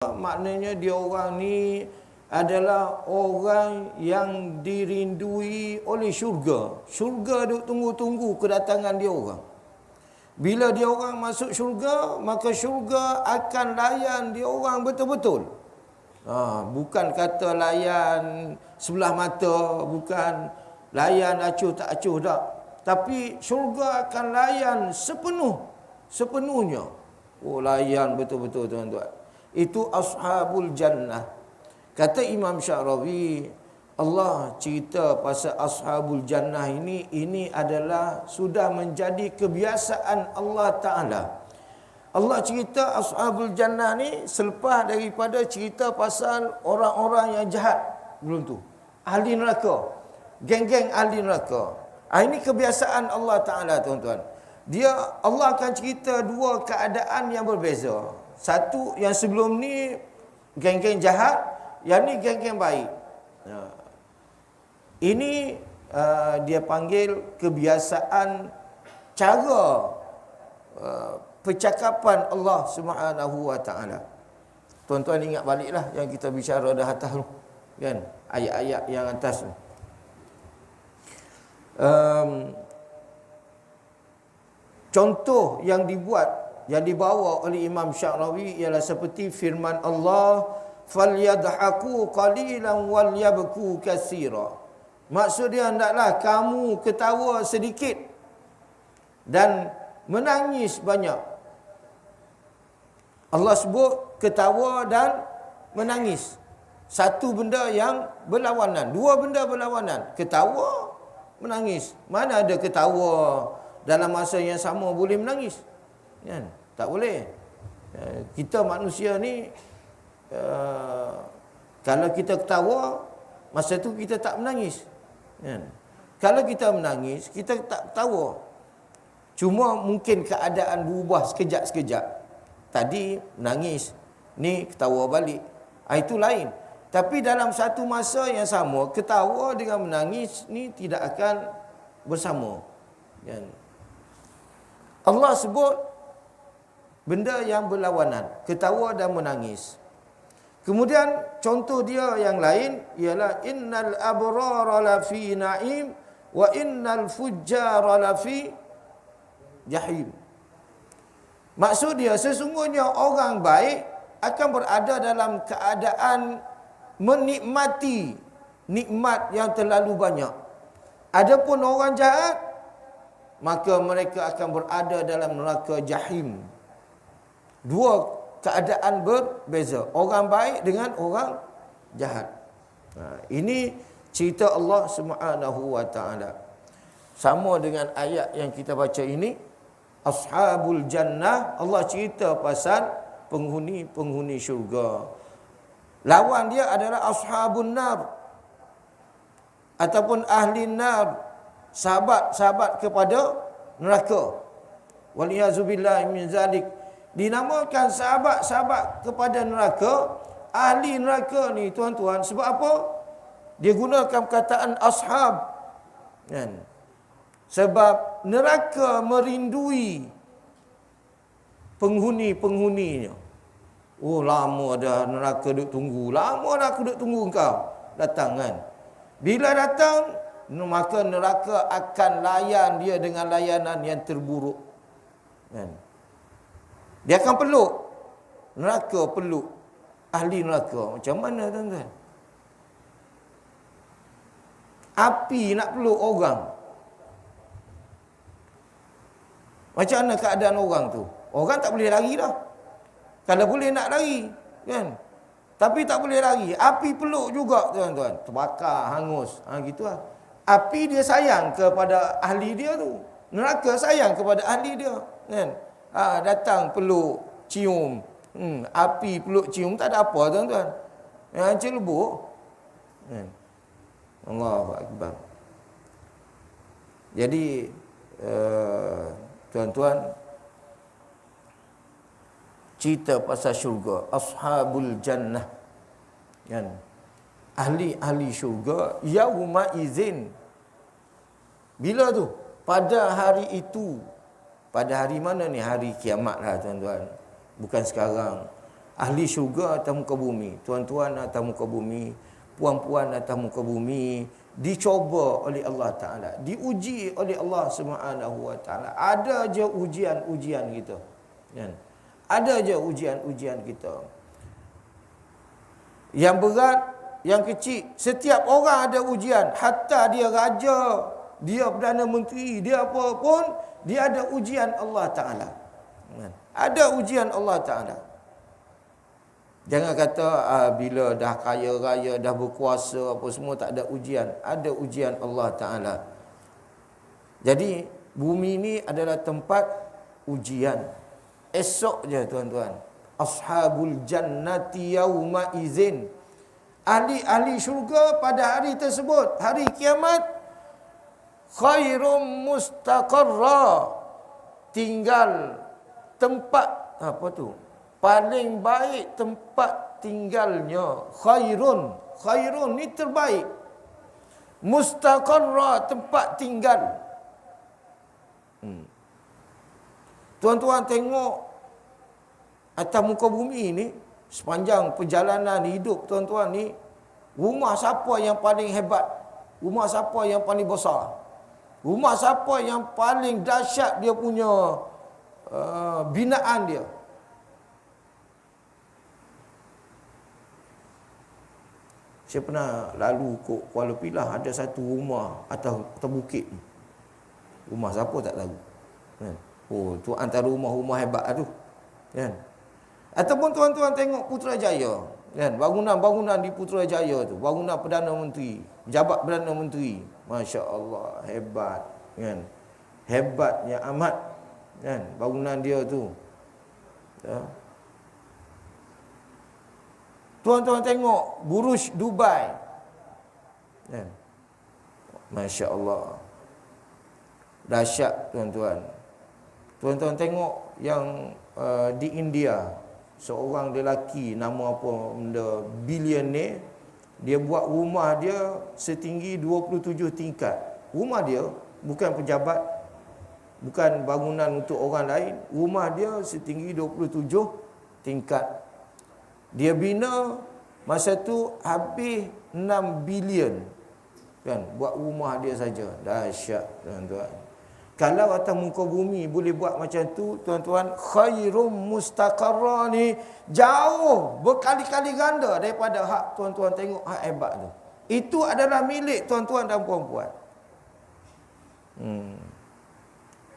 maknanya dia orang ni adalah orang yang dirindui oleh syurga. Syurga duk tunggu-tunggu kedatangan dia orang. Bila dia orang masuk syurga, maka syurga akan layan dia orang betul-betul. Bukan kata layan sebelah mata, bukan layan acuh tak acuh tak. Tapi syurga akan layan sepenuhnya. Layan betul-betul tuan-tuan. Itu ashabul jannah. Kata Imam Sya'rawi, Allah cerita pasal ashabul jannah ini adalah sudah menjadi kebiasaan Allah Ta'ala. Allah cerita ashabul jannah ni selepas daripada cerita pasal orang-orang yang jahat belum tu. Ahli neraka. Geng-geng ahli neraka. Ini kebiasaan Allah Ta'ala tuan-tuan. Allah akan cerita dua keadaan yang berbeza. Satu yang sebelum ni geng-geng jahat, yang ni geng-geng baik. Ini dia panggil kebiasaan cara percakapan Allah Subhanahu wa taala. Tuan-tuan ingat baliklah yang kita bicara dah atas tu, kan? Ayat-ayat yang atas tu. Contoh yang dibawa oleh Imam Sya'rawi ialah seperti firman Allah, falyadhaku qalilan walyabku katsira. Maksud dia, hendaklah kamu ketawa sedikit dan menangis banyak. Allah sebut ketawa dan menangis. Satu benda yang berlawanan, dua benda berlawanan. Ketawa, menangis. Mana ada ketawa dalam masa yang sama boleh menangis? Kan? Tak boleh. Kita manusia ni, kalau kita ketawa, masa tu kita tak menangis. Kan? Kalau kita menangis, kita tak ketawa. Cuma mungkin keadaan berubah sekejap-sekejap. Tadi menangis, ni ketawa balik. Itu lain. Tapi dalam satu masa yang sama, ketawa dengan menangis ni tidak akan bersama. Kan? Allah sebut benda yang berlawanan, ketawa dan menangis. Kemudian contoh dia yang lain ialah innal abrara lafi na'im wa innal fujjara lafi jahim. Maksud dia, sesungguhnya orang baik akan berada dalam keadaan menikmati nikmat yang terlalu banyak. Adapun orang jahat, maka mereka akan berada dalam neraka jahim. Dua keadaan berbeza, orang baik dengan orang jahat. Ini cerita Allah Subhanahu wa taala. Sama dengan ayat yang kita baca ini, ashabul jannah, Allah cerita pasal penghuni syurga. Lawan dia adalah ashabun nar ataupun ahli nar, sahabat-sahabat kepada neraka. Waliyazubillah min zalik. Dinamakan sahabat-sahabat kepada neraka, ahli neraka ni tuan-tuan. Sebab apa? Dia gunakan perkataan ashab. Kan? Sebab neraka merindui penghuni-penghuninya. Lama dah neraka duk tunggu. Lama dah aku duk tunggu engkau datang, kan? Bila datang, maka neraka akan layan dia dengan layanan yang terburuk. Kan? Dia akan peluk. Neraka peluk ahli neraka. Macam mana tuan-tuan? Api nak peluk orang. Macam mana keadaan orang tu? Orang tak boleh lari dah. Kalau boleh nak lari, kan? Tapi tak boleh lari. Api peluk juga tuan-tuan. Terbakar, hangus. Gitu lah. Api dia sayang kepada ahli dia tu. Neraka sayang kepada ahli dia. Kan? Datang peluk, cium. Api peluk, cium, tak ada apa tuan-tuan. Celebuk. Kan? Allahu Akbar. Jadi, tuan-tuan, cerita pasal syurga, ashabul jannah, kan? Ahli-ahli syurga, yauma izin. Bila tu? Pada hari itu. Pada hari mana ni? Hari kiamat lah tuan-tuan. Bukan sekarang. Ahli syurga atas muka bumi, tuan-tuan atas muka bumi, puan-puan atas muka bumi, dicoba oleh Allah Ta'ala, diuji oleh Allah Subhanahu Wa Ta'ala. Ada je ujian-ujian kita, kan? Ada je ujian-ujian kita. Yang berat, yang kecil, setiap orang ada ujian. Hatta dia raja, dia Perdana Menteri, dia apa pun, dia ada ujian Allah Ta'ala. Ada ujian Allah Ta'ala. Jangan kata bila dah kaya raya, dah berkuasa apa semua tak ada ujian. Ada ujian Allah Ta'ala. Jadi bumi ini adalah tempat ujian. Esok je tuan-tuan, ashabul jannati yauma izin, ahli-ahli syurga pada hari tersebut, hari kiamat, khairum mustaqarra, tinggal tempat apa tu, paling baik tempat tinggalnya. Khairun ni terbaik, mustaqarra tempat tinggal. Tuan-tuan tengok atas muka bumi ni, sepanjang perjalanan hidup tuan-tuan ni, rumah siapa yang paling hebat? Rumah siapa yang paling besar? Rumah siapa yang paling dahsyat dia punya binaan dia? Saya pernah lalu ke Kuala Pilah, ada satu rumah atas bukit ni. Rumah siapa tak tahu, kan? Oh, tu antara rumah-rumah hebat tu, kan? Ataupun tuan-tuan tengok Putrajaya, kan? Bangunan-bangunan di Putrajaya tu, bangunan Perdana Menteri, pejabat Perdana Menteri, Masya Allah, hebat, kan? Hebatnya amat, kan? Bangunan dia tu, ya. Tuan-tuan tengok Burj Dubai, kan? Masya Allah, dahsyat tuan-tuan. Tuan-tuan tengok yang di India, seorang lelaki nama apa benda, bilioner, dia buat rumah dia setinggi 27 tingkat. Rumah dia bukan pejabat, bukan bangunan untuk orang lain. Rumah dia setinggi 27 tingkat. Dia bina masa tu habis 6 bilion, kan, buat rumah dia saja. Dahsyat tuan-tuan. Kalau atas muka bumi boleh buat macam tu, tuan-tuan, khairum mustaqarra ni jauh berkali-kali ganda daripada hak tuan-tuan tengok hak hebat tu. Itu adalah milik tuan-tuan dan puan-puan.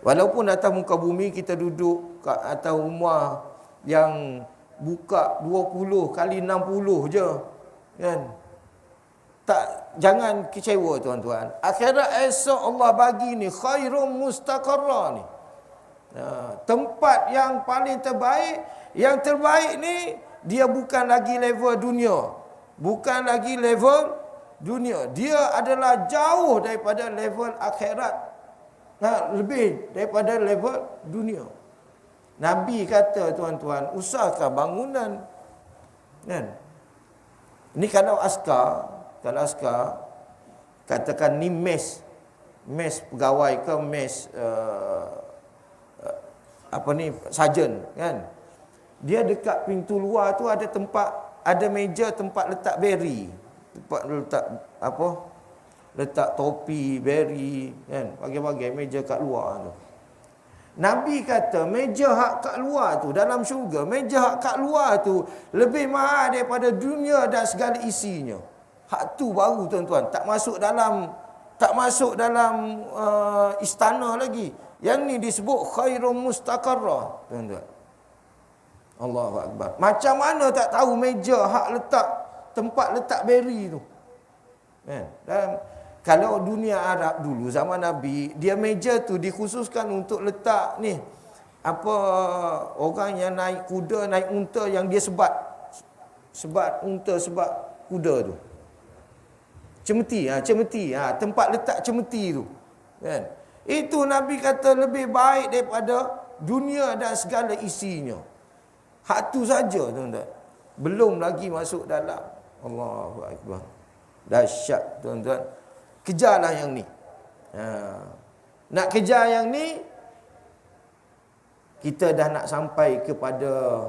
Walaupun atas muka bumi kita duduk kat atas rumah yang buka 20 kali 60 je, kan? Tak, jangan kecewa tuan-tuan. Akhirat esok Allah bagi ni khairum mustaqarra ni. Tempat yang paling terbaik. Yang terbaik ni dia bukan lagi level dunia. Bukan lagi level dunia. Dia adalah jauh daripada level akhirat. Lebih daripada level dunia. Nabi kata tuan-tuan, usahakan bangunan, kan? Ni kalau askar katakan ni mes pegawai ke mes sarjan, kan? Dia dekat pintu luar tu ada tempat, ada meja tempat letak beri, tempat letak letak topi beri, kan? Bagai-bagai meja kat luar tu. Nabi kata meja hak kat luar tu dalam syurga, meja hak kat luar tu lebih mahal daripada dunia dan segala isinya. Hak tu baru tuan-tuan, tak masuk dalam istana lagi. Yang ni disebut khairum mustaqarra, tuan-tuan. Allahu akbar. Macam mana tak tahu meja hak letak tempat letak beri tu, kan? Dan kalau dunia Arab dulu zaman Nabi, dia meja tu dikhususkan untuk letak ni apa, orang yang naik kuda, naik unta yang dia sebat unta, sebat kuda tu. Cemeti, tempat letak cemeti tu, kan? Itu Nabi kata lebih baik daripada dunia dan segala isinya. Hak tu saja tuan-tuan. Belum lagi masuk dalam. Allahu akbar. Dahsyat tuan-tuan. Kejarlah yang ni. Nak kejar yang ni, kita dah nak sampai kepada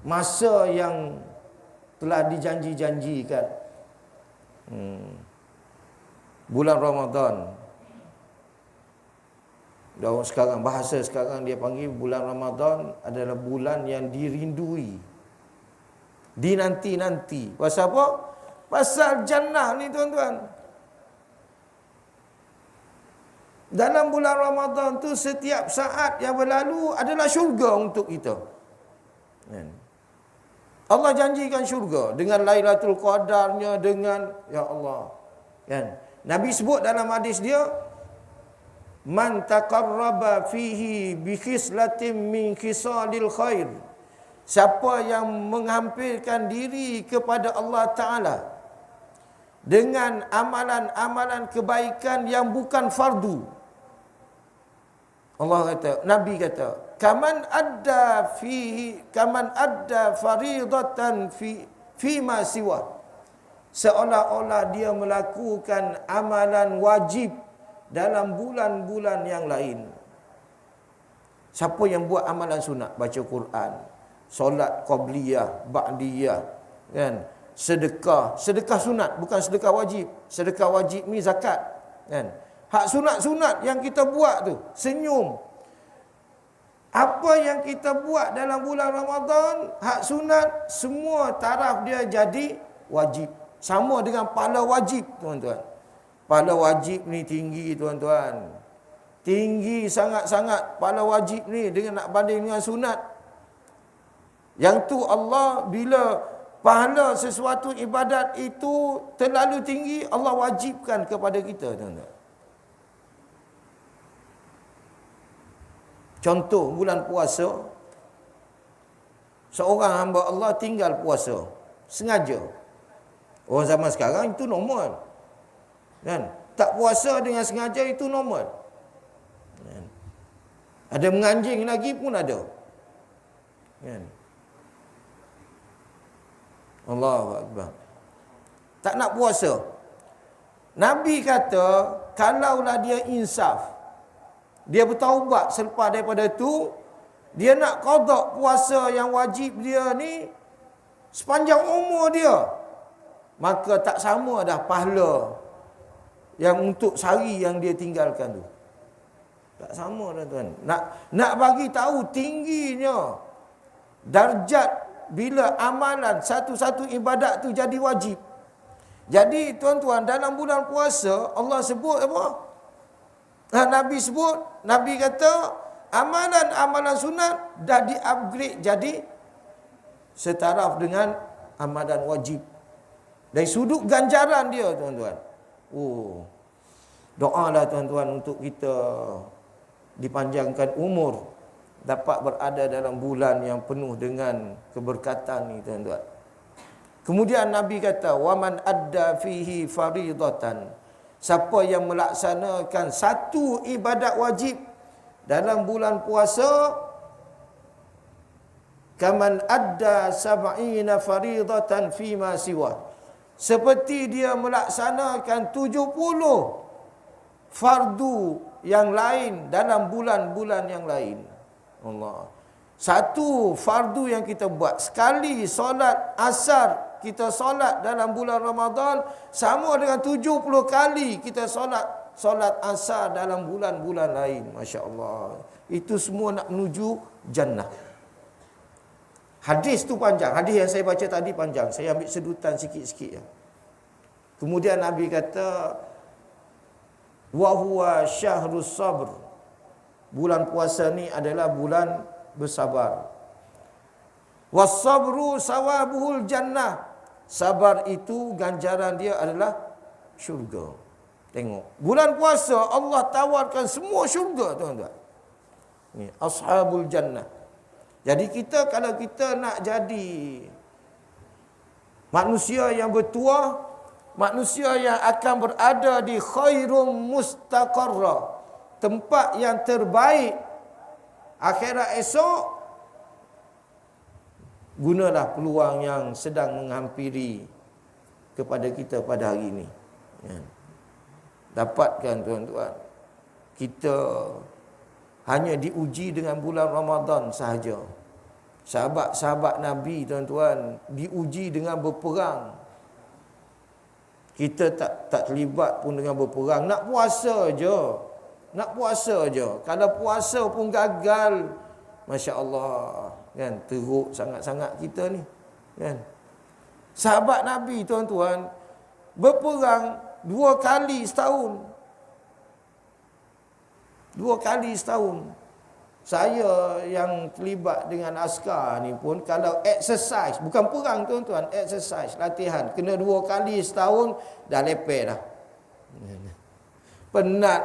masa yang telah dijanji-janjikan. Bulan Ramadan. Dan sekarang bahasa sekarang dia panggil bulan Ramadan adalah bulan yang dirindui, dinanti-nanti. Pasal apa? Pasal jannah ni tuan-tuan. Dalam bulan Ramadan tu setiap saat yang berlalu adalah syurga untuk kita. Allah janjikan syurga dengan Lailatul Qadarnya, dengan ya Allah. Nabi sebut dalam hadis dia, man taqarraba fihi bi khislatin min khisalil khair. Siapa yang menghampirkan diri kepada Allah Ta'ala dengan amalan-amalan kebaikan yang bukan fardu. Allah kata, Nabi kata, kaman adda faridatan fi ma siwa. Seolah-olah dia melakukan amalan wajib dalam bulan-bulan yang lain. Siapa yang buat amalan sunat, baca Quran, solat qabliyah, ba'diyah, kan? Sedekah sunat, bukan sedekah wajib. Sedekah wajib ni zakat, kan? Hak sunat-sunat yang kita buat tu, senyum. Apa yang kita buat dalam bulan Ramadan, hak sunat, semua taraf dia jadi wajib. Sama dengan pahala wajib, tuan-tuan. Pahala wajib ni tinggi, tuan-tuan. Tinggi sangat-sangat pahala wajib ni dengan nak banding dengan sunat. Yang tu Allah bila pahala sesuatu ibadat itu terlalu tinggi, Allah wajibkan kepada kita, tuan-tuan. Contoh bulan puasa, seorang hamba Allah tinggal puasa sengaja. Orang zaman sekarang itu normal, kan? Tak puasa dengan sengaja itu normal, kan? Ada menganjing lagi pun ada, kan? Allahu Akbar. Tak nak puasa. Nabi kata, kalaulah dia insaf, dia bertaubat selepas daripada tu, dia nak qada puasa yang wajib dia ni sepanjang umur dia, maka tak sama dah pahala yang untuk sehari yang dia tinggalkan tu. Tak sama dah, tuan. Nak bagi tahu tingginya darjat bila amalan satu-satu ibadat tu jadi wajib. Jadi tuan-tuan, dalam bulan puasa Allah sebut apa? Nabi sebut, Nabi kata amalan-amalan sunat dah di-upgrade jadi setaraf dengan amalan wajib. Dari sudut ganjaran dia, tuan-tuan. Doalah tuan-tuan untuk kita dipanjangkan umur, dapat berada dalam bulan yang penuh dengan keberkatan ni, tuan-tuan. Kemudian Nabi kata, waman adda fihi faridatan. Siapa yang melaksanakan satu ibadat wajib dalam bulan puasa, kaman adda sab'ina faridatan fima siwa. Seperti dia melaksanakan 70 fardu yang lain dalam bulan-bulan yang lain. Allah. Satu fardu yang kita buat, sekali solat asar kita solat dalam bulan Ramadan, sama dengan 70 kali kita solat asar dalam bulan-bulan lain. Masya Allah. Itu semua nak menuju jannah. Hadis tu panjang. Hadis yang saya baca tadi panjang. Saya ambil sedutan sikit-sikit. Kemudian Nabi kata, wa huwa syahrus sabr. Bulan puasa ni adalah bulan bersabar. Was-sabru sawabuhul jannah. Sabar itu ganjaran dia adalah syurga. Tengok, bulan puasa Allah tawarkan semua syurga, tuan-tuan. Ni ashabul jannah. Jadi kita, kalau kita nak jadi manusia yang bertuah, manusia yang akan berada di khairum mustaqarra, tempat yang terbaik akhirat esok, gunalah peluang yang sedang menghampiri kepada kita pada hari ini. Dapatkan, tuan-tuan. Kita hanya diuji dengan bulan Ramadan sahaja. Sahabat-sahabat Nabi, tuan-tuan, diuji dengan berperang. Kita tak terlibat pun dengan berperang. Nak puasa je. Nak puasa je. Kalau puasa pun gagal, Masya Allah, kan? Teruk sangat-sangat kita ni, kan? Sahabat Nabi, tuan-tuan, berperang 2 kali setahun. 2 kali setahun. Saya yang terlibat dengan askar ni pun, kalau exercise, bukan perang, tuan-tuan, exercise, latihan, kena 2 kali setahun, dah lepeh dah. Penat,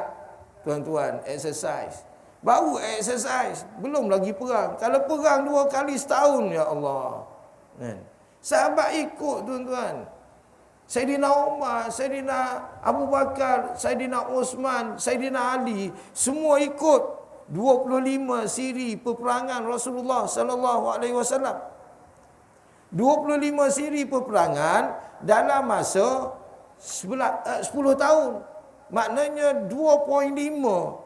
tuan-tuan, exercise. Baru exercise, belum lagi perang. Kalau perang 2 kali setahun, ya Allah, kan? Sahabat ikut, tuan-tuan. Saidina Umar, Saidina Abu Bakar, Saidina Osman, Saidina Ali, semua ikut 25 siri peperangan Rasulullah sallallahu alaihi wasallam. 25 siri peperangan dalam masa 10 tahun. Maknanya 2.5.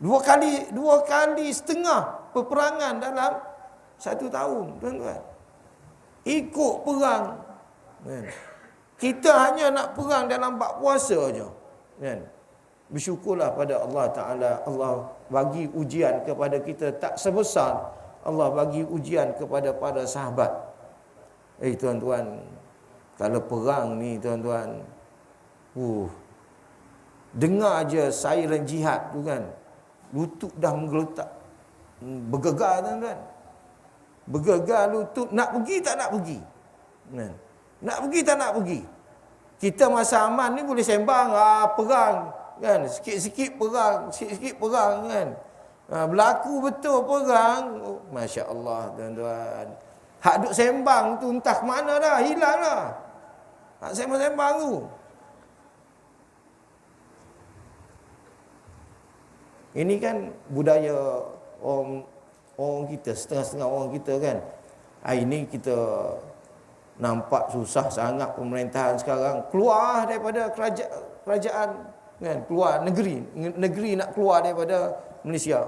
2 kali setengah peperangan dalam 1 tahun, tuan-tuan. Ikut perang, kan? Kita hanya nak perang dalam bab puasa je, kan? Bersyukurlah pada Allah Ta'ala. Allah bagi ujian kepada kita tak sebesar Allah bagi ujian kepada para sahabat. Tuan-tuan, kalau perang ni, tuan-tuan, dengar je siren jihad tu, kan, lutut dah menggeletak, bergegar, tuan-tuan. Bergegar lutut. Nak pergi tak nak pergi, kan? Nak pergi tak nak pergi. Kita masa aman ni boleh sembang, perang, kan, sikit-sikit perang, sikit-sikit perang, kan. Berlaku betul perang, Masya Allah, tuan-tuan. Hak duk sembang tu entah ke mana dah, hilang dah. Hak sembang-sembang tu. Ini kan budaya orang kita, setengah-setengah orang kita, kan. Hari ni kita nampak susah sangat pemerintahan sekarang. Keluar daripada kerajaan, kan, keluar negeri nak keluar daripada Malaysia.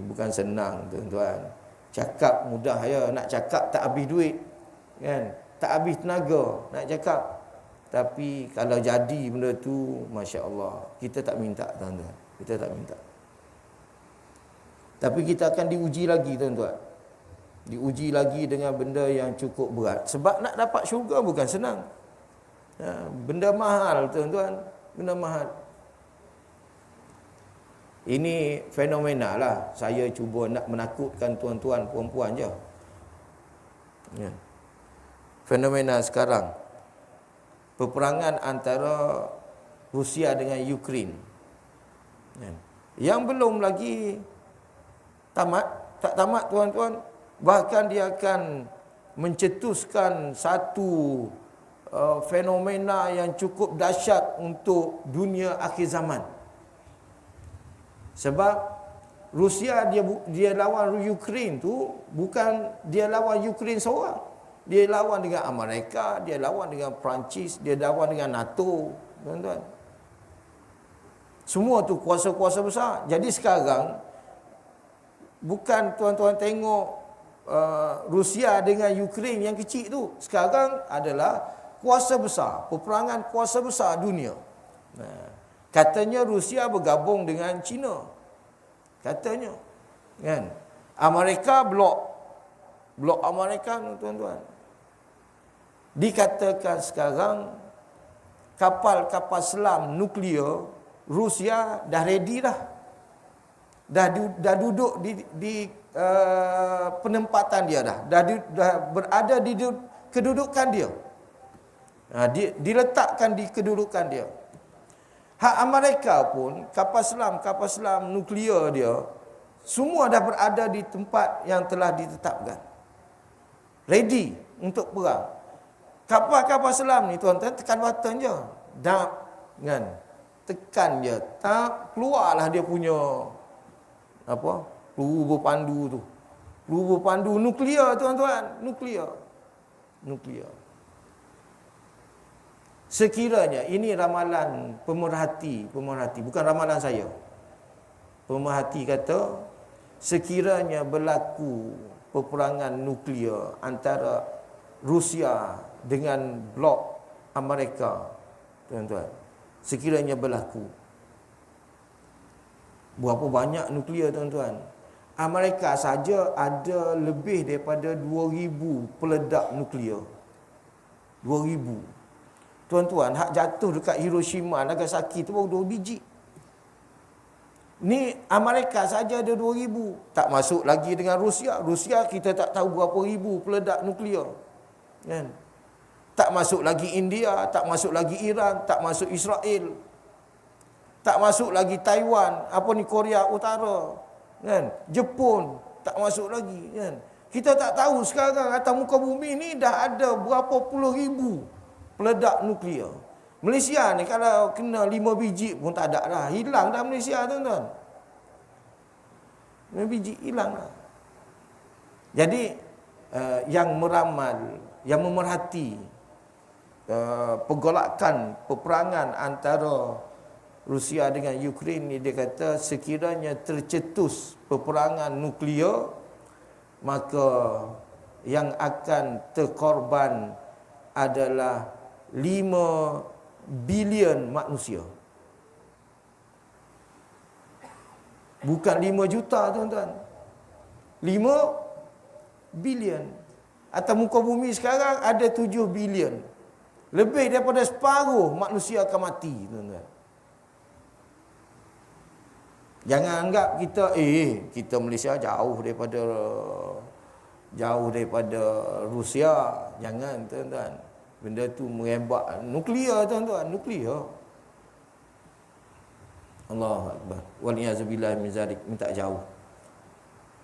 Bukan senang, tuan-tuan. Cakap mudah ya, nak cakap tak habis duit, kan, tak habis tenaga nak cakap. Tapi kalau jadi benda tu, Masya Allah, kita tak minta, tuan-tuan. Kita tak minta. Tapi kita akan diuji lagi, tuan-tuan. Diuji lagi dengan benda yang cukup berat. Sebab nak dapat syurga bukan senang. Benda mahal, tuan-tuan. Benda mahal. Ini fenomena lah. Saya cuba nak menakutkan tuan-tuan puan-puan je. Fenomena sekarang, peperangan antara Rusia dengan Ukraine, yang belum lagi tamat, tak tamat, tuan-tuan. Bahkan dia akan mencetuskan satu fenomena yang cukup dahsyat untuk dunia akhir zaman. Sebab Rusia dia lawan Ukraine tu, bukan dia lawan Ukraine seorang. Dia lawan dengan Amerika, dia lawan dengan Perancis, dia lawan dengan NATO, tuan-tuan. Semua tu kuasa-kuasa besar. Jadi sekarang bukan tuan-tuan tengok Rusia dengan Ukraine yang kecil tu. Sekarang adalah kuasa besar, peperangan kuasa besar dunia. Katanya Rusia bergabung dengan China. Katanya, kan? Amerika blok Amerika, tuan-tuan. Dikatakan sekarang kapal-kapal selam nuklear Rusia dah ready dah. Dah duduk di penempatan dia dah. Dah berada di kedudukan dia. Diletakkan di kedudukan dia. Hak Amerika pun, kapal selam nuklear dia, semua dah berada di tempat yang telah ditetapkan. Ready untuk perang. Kapal-kapal selam ni, tuan-tuan, tekan button je. Dak, kan? Tekan je. Tak, keluarlah dia punya peluru berpandu tu. Peluru berpandu nuklear, tuan-tuan. Nuklear. Sekiranya ini ramalan pemerhati, bukan ramalan saya. Pemerhati kata sekiranya berlaku peperangan nuklear antara Rusia dengan blok Amerika, tuan-tuan, sekiranya berlaku, berapa banyak nuklear, tuan-tuan? Amerika saja ada lebih daripada 2,000 peledak nuklear. 2,000. Tuan-tuan, hak jatuh dekat Hiroshima, Nagasaki tu baru 2 biji. Ni Amerika saja ada 2,000. Tak masuk lagi dengan Rusia. Rusia kita tak tahu berapa ribu peledak nuklear. Kan? Tak masuk lagi India, tak masuk lagi Iran, tak masuk Israel. Tak masuk lagi Taiwan, Korea Utara. Kan? Jepun tak masuk lagi, kan? Kita tak tahu sekarang atas muka bumi ni dah ada berapa puluh ribu peledak nuklear. Malaysia ni kalau kena 5 biji pun tak ada dah. Hilang dah Malaysia, tuan-tuan. 5 biji hilang dah. Jadi yang meramal, yang memerhati pergolakan peperangan antara Rusia dengan Ukraine ni, dia kata sekiranya tercetus peperangan nuklear, maka yang akan terkorban adalah 5 bilion manusia. Bukan 5 juta, tuan-tuan. 5 bilion. Atas muka bumi sekarang ada 7 bilion. Lebih daripada separuh manusia akan mati, tuan-tuan. Jangan anggap kita Malaysia jauh daripada Rusia. Jangan, tuan-tuan. Benda tu merembak. Nuklear, tuan-tuan, nuklear. Allahu akbar. Waliyazubillah min zalik, minta jauh.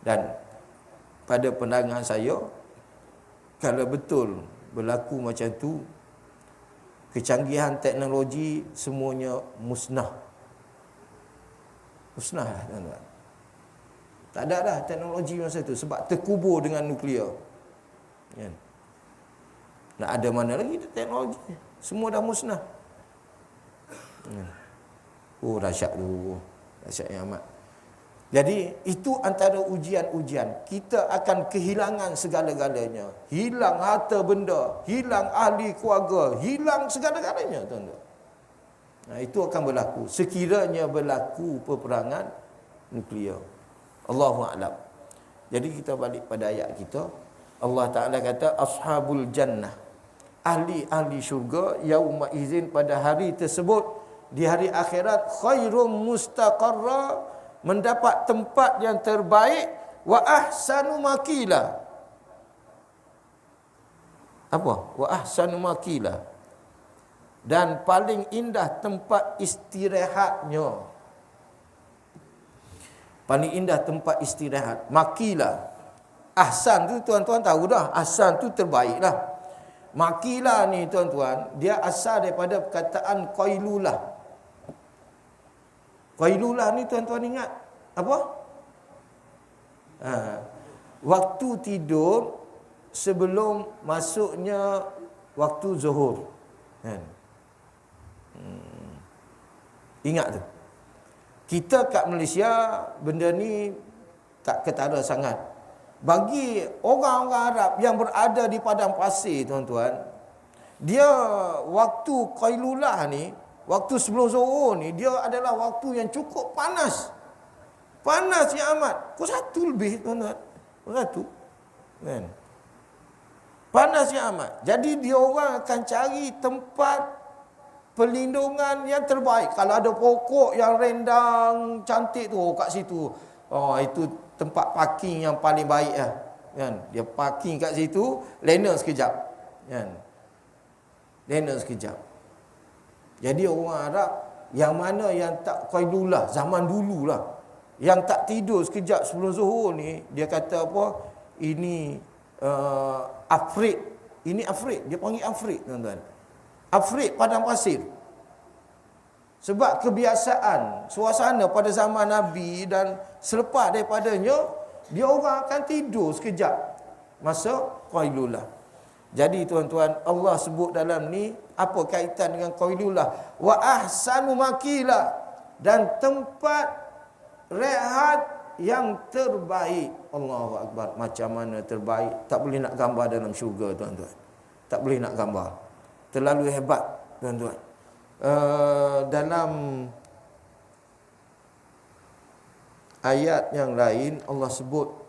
Dan pada pandangan saya, kalau betul berlaku macam tu, kecanggihan teknologi semuanya musnah. Musnah lah, tuan-tuan. Tak ada dah teknologi masa tu sebab terkubur dengan nuklear. Kan? Nak ada mana lagi teknologi? Semua dah musnah. Oh, dahsyat tu. Dahsyat yang amat. Jadi itu antara ujian-ujian. Kita akan kehilangan segala-galanya. Hilang harta benda, hilang ahli keluarga, hilang segala-galanya, tuan-tuan. Nah, itu akan berlaku sekiranya berlaku peperangan nuklear. Allahu a'lam. Jadi kita balik pada ayat kita. Allah Ta'ala kata ashabul jannah, ahli-ahli syurga, yauma izin, pada hari tersebut, di hari akhirat, khairum mustaqarra, mendapat tempat yang terbaik, wa ahsanu makila. Apa? Wa ahsanu makila. Dan paling indah tempat istirahatnya. Paling indah tempat istirahat. Makila. Ahsan tu, tuan-tuan tahu dah. Ahsan tu terbaik lah. Makila ni, tuan-tuan, dia asal daripada perkataan qailulah. Qailulah ni, tuan-tuan ingat apa? Waktu tidur sebelum masuknya waktu zuhur. Kan? Ingat tu. Kita kat Malaysia benda ni tak ketara sangat. Bagi orang-orang Arab yang berada di padang pasir, tuan-tuan, dia waktu qailulah ni, waktu sebelum zuhur ni, dia adalah waktu yang cukup panas. Panas yang amat. Pukul 1 lebih, tuan-tuan. Pukul 1. Kan? Panas yang amat. Jadi dia orang akan cari tempat perlindungan yang terbaik. Kalau ada pokok yang rendang cantik tu, kat situ, itu tempat parking yang paling baik lah. Kan? Dia parking kat situ, lena sekejap. Kan? Lena sekejap. Jadi orang Arab yang mana yang tak qailulah, zaman dulu lah, yang tak tidur sekejap sebelum zuhur ni, dia kata apa? Ini afrit. Ini afrit. Dia panggil afrit, tuan-tuan. Afrit padang pasir. Sebab kebiasaan suasana pada zaman Nabi dan selepas daripadanya, dia orang akan tidur sekejap masa qailulah. Jadi tuan-tuan, Allah sebut dalam ni apa kaitan dengan qailulah? Wa ahsanu makila, dan tempat rehat yang terbaik. Allahu Akbar. Macam mana terbaik? Tak boleh nak gambar dalam syurga, tuan-tuan. Tak boleh nak gambar. Terlalu hebat, tuan-tuan. Dalam ayat yang lain Allah sebut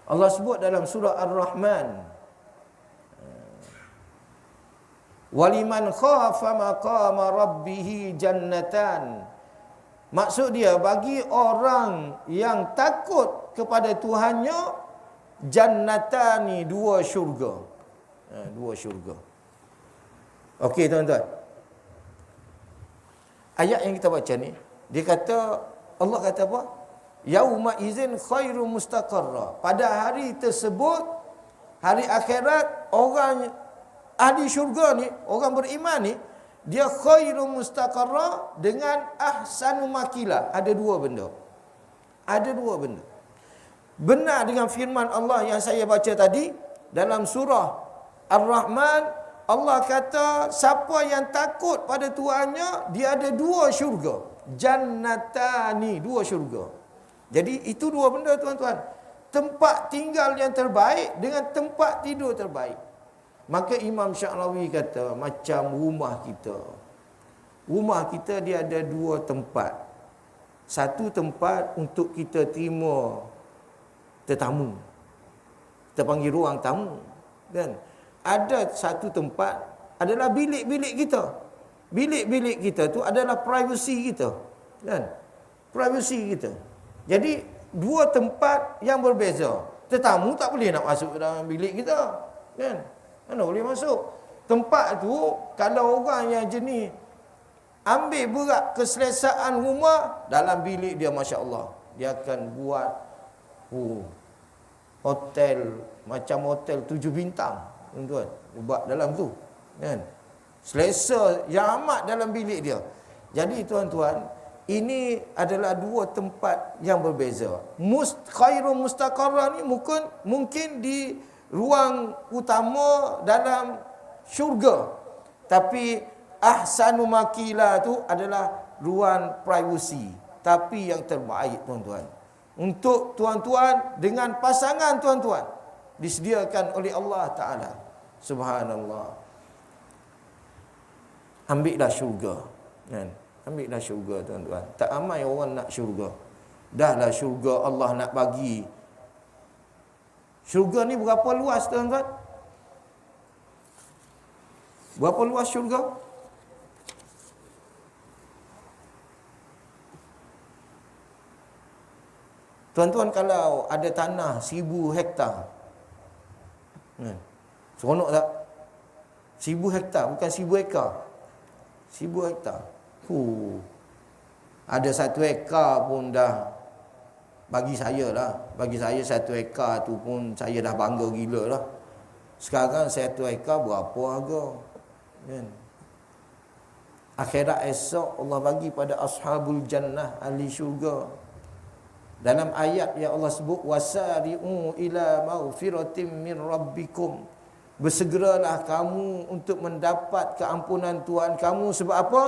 Allah sebut dalam surah Ar-Rahman, waliman khafa maqama rabbih jannatan. Maksud dia, bagi orang yang takut kepada Tuhannya, jannatani, dua syurga. Dua syurga. Okey, tuan-tuan. Ayat yang kita baca ni, dia kata, Allah kata apa? Yauma izin khairu mustaqarra. Pada hari tersebut, hari akhirat, orang ahli syurga ni, orang beriman ni, dia khairu mustaqarra dengan ahsanu makila. Ada dua benda. Ada dua benda. Benar dengan firman Allah yang saya baca tadi dalam surah Ar-Rahman, Allah kata siapa yang takut pada Tuhannya, dia ada dua syurga. Jannatani, dua syurga. Jadi itu dua benda, tuan-tuan. Tempat tinggal yang terbaik dengan tempat tidur terbaik. Maka Imam Sya'rawi kata, macam rumah kita. Rumah kita dia ada dua tempat. Satu tempat untuk kita terima tetamu. Kita panggil ruang tamu. Kan? Ada satu tempat adalah bilik-bilik kita. Bilik-bilik kita tu adalah privasi kita. Kan? Privasi kita. Jadi dua tempat yang berbeza. Tetamu tak boleh nak masuk ke dalam bilik kita. Kan? Mana boleh masuk? Tempat tu kalau orang yang jenis ambil berat keselesaan rumah, dalam bilik dia, Masya Allah, dia akan buat hotel, macam hotel 7 bintang, tuan-tuan. Buat dalam tu, kan? Selesa yang amat dalam bilik dia. Jadi tuan-tuan, ini adalah dua tempat yang berbeza. Khairu mustaqarrah ni mungkin di ruang utama dalam syurga. Tapi ahsanu makila tu adalah ruang privasi. Tapi yang terbaik, tuan-tuan. Untuk tuan-tuan dengan pasangan tuan-tuan. Disediakan oleh Allah Ta'ala. Subhanallah. Ambillah syurga. Kan? Ambillah syurga, tuan-tuan. Tak ramai orang nak syurga. Dahlah syurga Allah nak bagi. Syurga ni berapa luas, tuan-tuan? Berapa luas syurga? Tuan-tuan, kalau ada tanah 1000 hektar. Seronok tak? 1000 hektar, bukan 1000 ekar. 1000 hektar. Ada 1 ekar pun dah, bagi saya lah. Bagi saya 1 ekar tu pun saya dah bangga gila lah. Sekarang 1 ekar berapa harga? Kan? Akhirat esok Allah bagi pada ashabul jannah, ahli syurga. Dalam ayat yang Allah sebut, wasari'u ila maghfiratin min rabbikum. Bersegeralah kamu untuk mendapat keampunan Tuhan kamu. Sebab apa?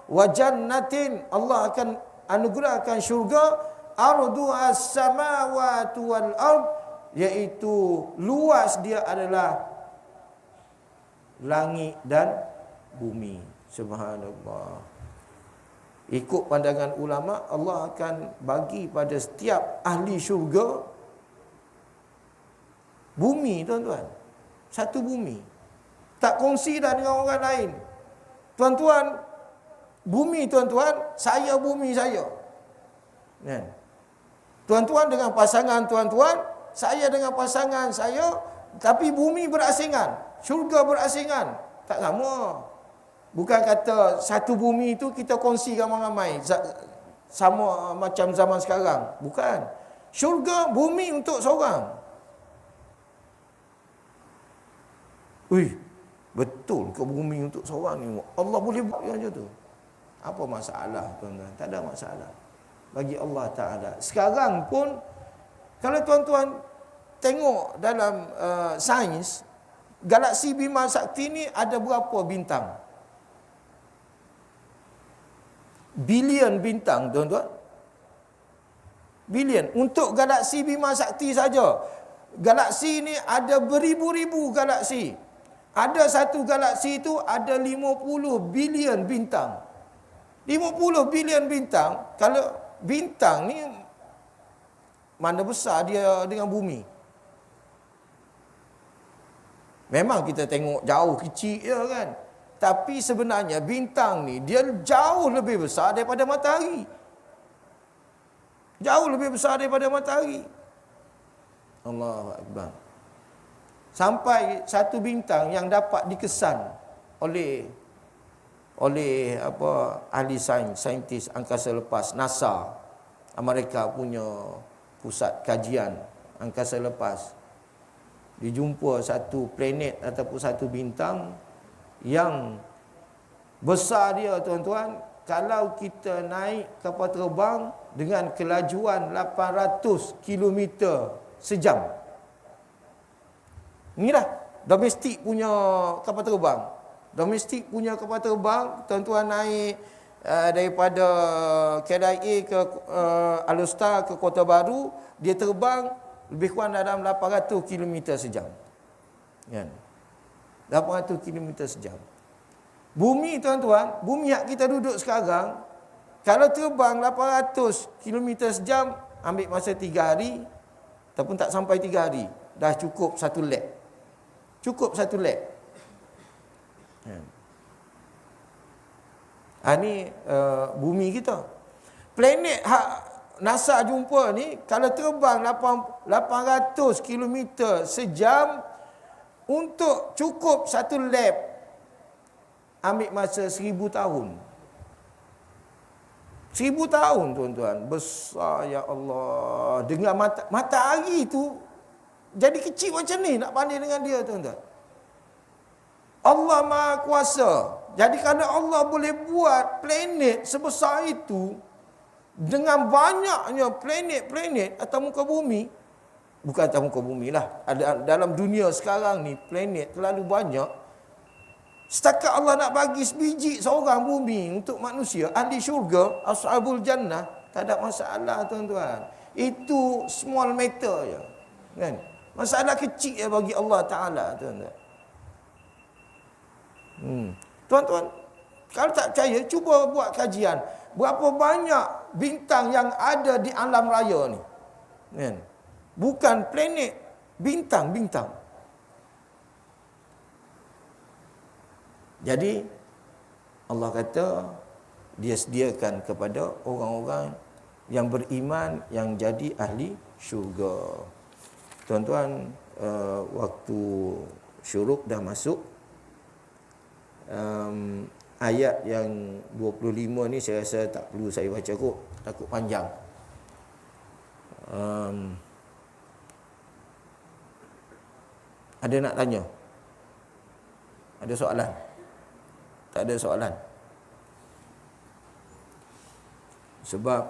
Wa jannatin, Allah akan anugerahkan syurga, arduha as-samawati wal ard, iaitu luas dia adalah langit dan bumi. Subhanallah. Ikut pandangan ulama, Allah akan bagi pada setiap ahli syurga bumi, tuan-tuan. Satu bumi. Tak kongsi dah dengan orang lain. Tuan-tuan, bumi tuan-tuan, saya bumi saya. Kan? Tuan-tuan dengan pasangan tuan-tuan, saya dengan pasangan saya, tapi bumi berasingan, syurga berasingan. Tak sama. Bukan kata satu bumi itu kita kongsi ramai-ramai, sama macam zaman sekarang. Bukan. Syurga, bumi untuk seorang. Betul ke bumi untuk seorang ni? Allah boleh buat macam tu. Apa masalah, tuan-tuan? Tak ada masalah bagi Allah Ta'ala. Sekarang pun, kalau tuan-tuan tengok dalam sains, Galaksi Bima Sakti ni ada berapa bintang? Bilion bintang, tuan-tuan. Bilion. Untuk galaksi Bima Sakti saja. Galaksi ni ada beribu-ribu galaksi. Ada satu galaksi itu ada 50 bilion bintang. 50 bilion bintang. Kalau bintang ni mana besar dia dengan bumi? Memang kita tengok jauh kecil je kan. Tapi sebenarnya bintang ni dia jauh lebih besar daripada matahari. Jauh lebih besar daripada matahari. Allahu Akbar. Sampai satu bintang yang dapat dikesan oleh ahli saintis angkasa lepas NASA, Amerika punya pusat kajian angkasa lepas, dijumpa satu planet ataupun satu bintang yang besar dia, tuan-tuan, kalau kita naik kapal terbang dengan kelajuan 800 km sejam. Inilah domestik punya kapal terbang. Domestik punya kapal terbang, tuan-tuan naik daripada KLIA ke Alor ke Kota Baru, dia terbang lebih kurang dalam 800 km sejam. Kan? 800 km sejam. Bumi, tuan-tuan, bumi yang kita duduk sekarang, kalau terbang 800 km sejam, ambil masa 3 hari, ataupun tak sampai 3 hari, dah cukup satu lap. Cukup satu lap. Ini bumi kita. Planet NASA jumpa ni, kalau terbang 800 km sejam, untuk cukup satu lap, ambil masa 1000 tahun. 1000 tahun, tuan-tuan. Besar, ya Allah. Dengan matahari tu jadi kecil macam ni, nak banding dengan dia, tuan-tuan. Allah Maha Kuasa. Jadi kalau Allah boleh buat planet sebesar itu, dengan banyaknya planet-planet atas muka bumi, bukan atas muka bumi lah, dalam dunia sekarang ni planet terlalu banyak. Setakat Allah nak bagi sebiji seorang bumi untuk manusia, ahli syurga, ashabul jannah, tak ada masalah, tuan-tuan. Itu small matter je, kan? Masalah kecil je bagi Allah Ta'ala, tuan-tuan. Tuan-tuan, kalau tak percaya, cuba buat kajian. Berapa banyak bintang yang ada di alam raya ni, kan? Bukan planet, bintang-bintang. Jadi Allah kata dia sediakan kepada orang-orang yang beriman, yang jadi ahli syurga. Tuan-tuan, waktu syuruk dah masuk. Ayat yang 25 ni saya rasa tak perlu saya baca kot, takut panjang. Ada nak tanya? Ada soalan? Tak ada soalan. Sebab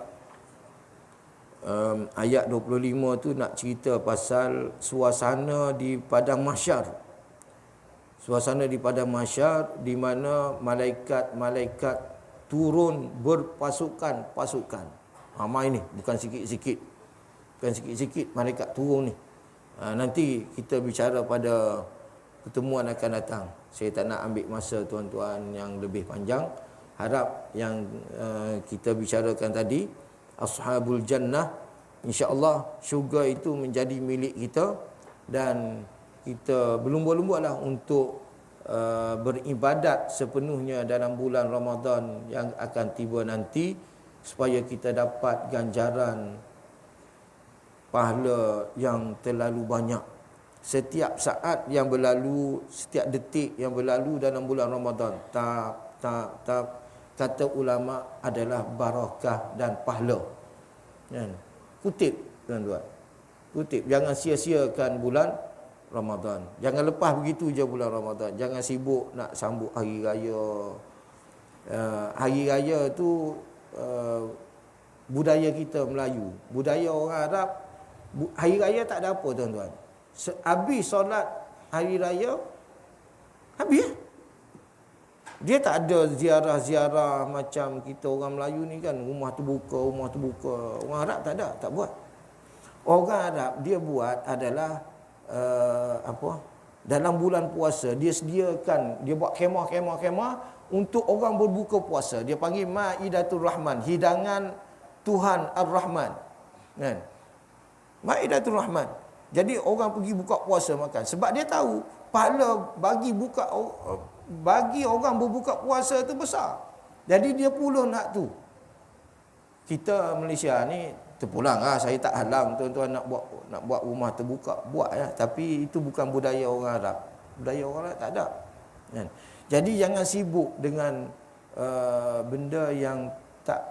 ayat 25 tu nak cerita pasal suasana di padang mahsyar. Suasana di padang mahsyar di mana malaikat-malaikat turun berpasukan-pasukan. Ramai ni, bukan sikit-sikit. Bukan sikit-sikit malaikat turun ni. Nanti kita bicara pada pertemuan akan datang. Saya tak nak ambil masa tuan-tuan yang lebih panjang. Harap yang kita bicarakan tadi, ashabul jannah, insya-Allah syurga itu menjadi milik kita, dan kita berlumba-lumbalah untuk beribadat sepenuhnya dalam bulan Ramadan yang akan tiba nanti, supaya kita dapat ganjaran pahala yang terlalu banyak. Setiap saat yang berlalu, setiap detik yang berlalu dalam bulan Ramadan, kata ulama adalah barakah dan pahala. Kutip, tuan-tuan. Kutip, jangan sia-siakan bulan Ramadan. Jangan lepas begitu je bulan Ramadan. Jangan sibuk nak sambut hari raya. Hari raya tu budaya kita Melayu. Budaya orang Arab, hari raya tak ada apa, tuan-tuan. Habis solat hari raya, Habis. Dia tak ada ziarah-ziarah macam kita orang Melayu ni kan, rumah terbuka. Orang Arab tak ada, tak buat. Orang Arab dia buat adalah dalam bulan puasa dia sediakan, dia buat kemah untuk orang berbuka puasa. Dia panggil Maidatul Rahman, hidangan Tuhan Ar-Rahman. Kan? Maidatul Rahman. Jadi orang pergi buka puasa makan sebab dia tahu pahala bagi orang berbuka puasa tu besar. Jadi dia pula nak tu. Kita Malaysia ni terpulang saya tak halang tuan-tuan nak buat rumah terbuka, buat ya. Tapi itu bukan budaya orang Arab. Budaya orang Arab tak ada. Kan? Jadi jangan sibuk dengan benda yang tak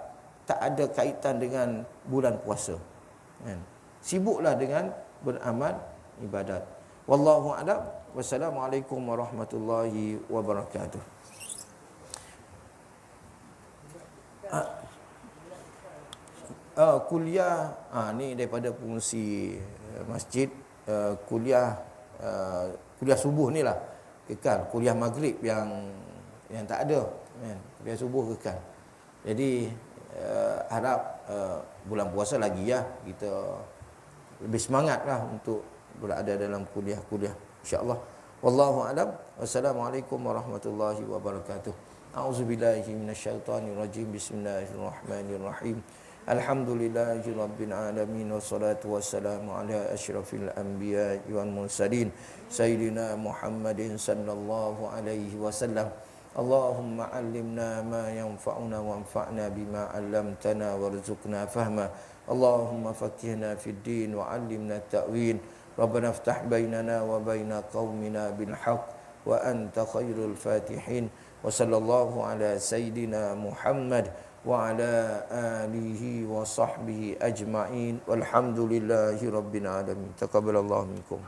ada kaitan dengan bulan puasa. Kan? Sibuklah dengan beramal ibadat. Wallahu a'lam. Wassalamualaikum warahmatullahi wabarakatuh. Kuliah ni daripada pengurusi masjid, kuliah subuh ni lah kekal. Kuliah maghrib yang tak ada, kan? Kuliah subuh kekal. Jadi harap bulan puasa lagi ya kita lebih semangat lah untuk berada dalam kuliah-kuliah, insya-Allah. Wallahu a'lam. Wassalamualaikum warahmatullahi wabarakatuh. A'udzubillahi minasyaitonirrajim. Bismillahirrahmanirrahim. Alhamdulillahirabbil alamin wassalatu wassalamu ala asyrafil anbiya'i wal mursalin sayyidina Muhammadin sallallahu alaihi wasallam. Allahumma 'allimna ma yanfa'una wanfa'na bima 'allamtana warzuqna fahma. Allahumma faqihna fid din wa 'allimna at-ta'wil. Rabbana iftah bainana wa baina qaumina bil haqq wa anta khairul fatihin. Wa sallallahu ala sayyidina Muhammad wa ala alihi wa sahbihi ajma'in. Walhamdulillahi rabbil alamin. Taqabbalallahu minkum.